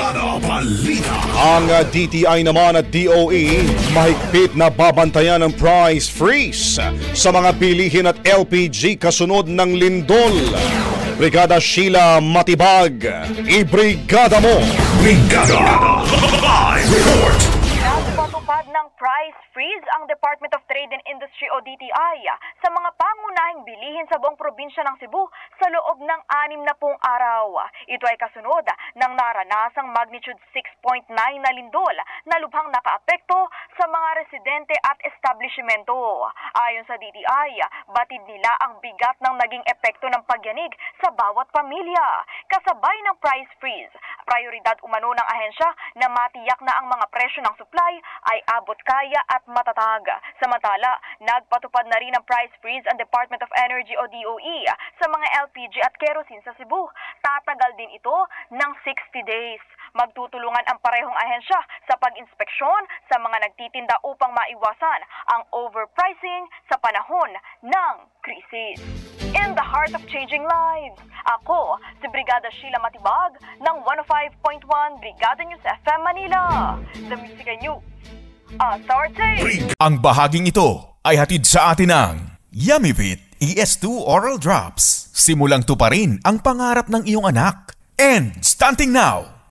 Brigada Balita. Ang DTI naman at DOE mahigpit na babantayan ang price freeze sa mga bilihin at LPG kasunod ng lindol. Brigada Sheila Matibag, ibrigada mo! Brigada Live Report. Nagpatupad ng price freeze ang Department of Trade and Industry o DTI sa mga pangunahing bilihin sa buong probinsya ng Cebu sa loob ng 60 araw. Ito ay kasunod ng naranasang magnitude 6.9 na lindol na lubhang nakaapekto sa mga residente at establishmento. Ayon sa DTI, batid nila ang bigat ng naging epekto ng pagyanig sa bawat pamilya. Kasabay ng price freeze, prioridad umano ng ahensya na matiyak na ang mga presyo ng supply ay abot kaya at matatag. Samantala, nagpatupad na rin ng price freeze ang Department of Energy o DOE sa mga LPG at kerosene sa Cebu. Tatagal din ito ng 60 days. Magtutulungan ang parehong ahensya sa pag-inspeksyon sa mga nagtitinda upang maiwasan ang overpricing sa panahon ng krisis. In the heart of changing lives, ako si Brigada Sheila Matibag ng 105.1 Brigada News FM Manila. The Music News. Ang bahaging ito ay hatid sa atin ng Yummyvit ES2 Oral Drops. Simulang tuparin ang pangarap ng iyong anak. And starting now!